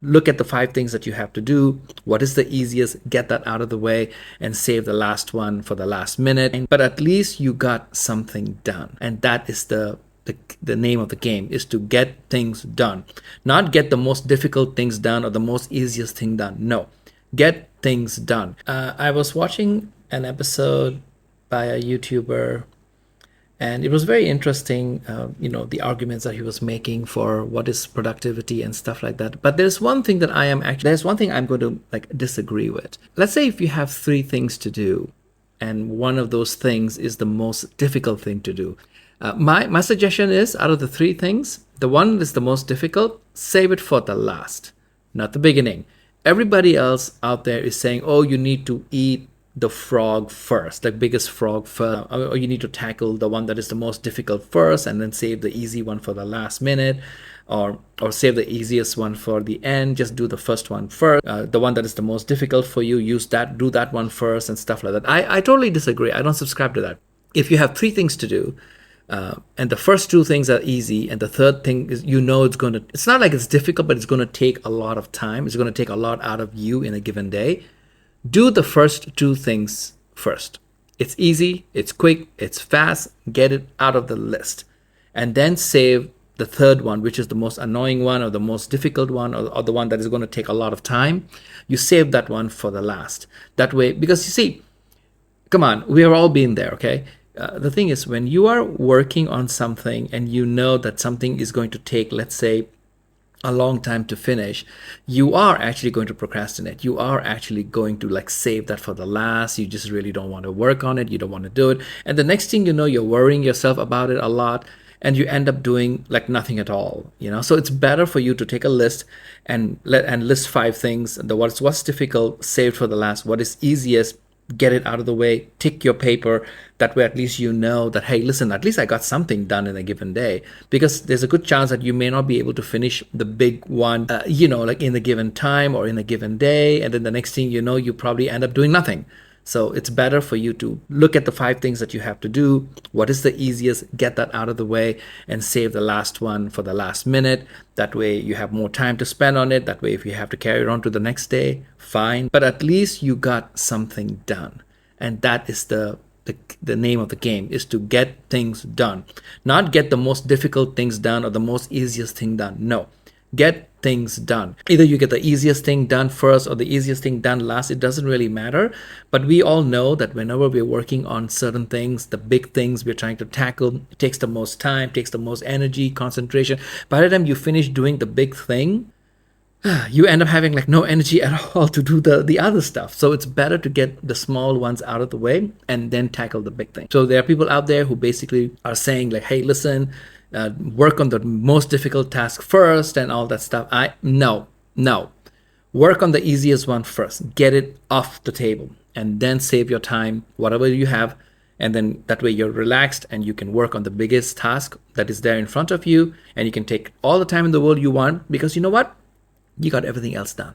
look at the 5 things that you have to do. What is the easiest? Get that out of the way and save the last one for the last minute. But at least you got something done. And that is the name of the game, is to get things done. Not get the most difficult things done or the most easiest thing done. No, get things done. I was watching an episode by a YouTuber, and it was very interesting, the arguments that he was making for what is productivity and stuff like that. But there's one thing I'm going to like disagree with. Let's say if you have 3 things to do, and one of those things is the most difficult thing to do. My suggestion is, out of the 3 things, the one that is the most difficult, save it for the last, not the beginning. Everybody else out there is saying, oh, you need to eat the frog first, the biggest frog first, or you need to tackle the one that is the most difficult first and then save the easy one for the last minute, or save the easiest one for the end. Just do the first one first. The one that is the most difficult for you, do that one first and stuff like that. I totally disagree. I don't subscribe to that. If you have 3 things to do, and the first 2 things are easy, and the third thing is, it's not like it's difficult, but it's going to take a lot of time. It's going to take a lot out of you in a given day. Do the first 2 things first. It's easy, it's quick, it's fast. Get it out of the list. And then save the third one, which is the most annoying one or the most difficult one, or the one that is going to take a lot of time. You save that one for the last. That way, because you see, come on, we have all been there, okay? The thing is, when you are working on something and you know that something is going to take, let's say, a long time to finish, you are actually going to procrastinate. You are actually going to like save that for the last. You just really don't want to work on it. You don't want to do it. And the next thing you know, you're worrying yourself about it a lot, and you end up doing like nothing at all. So it's better for you to take a list and list 5 things. What's difficult, saved for the last. What is easiest, get it out of the way, tick your paper. That way at least you know that, hey, listen, at least I got something done in a given day. Because there's a good chance that you may not be able to finish the big one, like in the given time or in a given day. And then the next thing you know, you probably end up doing nothing. So it's better for you to look at the 5 things that you have to do. What is the easiest? Get that out of the way and save the last one for the last minute. That way you have more time to spend on it. That way, if you have to carry it on to the next day, fine. But at least you got something done. And that is the name of the game, is to get things done. Not get the most difficult things done or the most easiest thing done. No. Get things done. Either you get the easiest thing done first or the easiest thing done last. It doesn't really matter. But we all know that whenever we're working on certain things, the big things we're trying to tackle, it takes the most time, takes the most energy, concentration. By the time you finish doing the big thing, you end up having like no energy at all to do the other stuff. So it's better to get the small ones out of the way and then tackle the big thing. So there are people out there who basically are saying like, hey, listen, work on the most difficult task first and all that stuff. No. Work on the easiest one first. Get it off the table and then save your time, whatever you have. And then that way you're relaxed and you can work on the biggest task that is there in front of you. And you can take all the time in the world you want, because you know what? You got everything else done.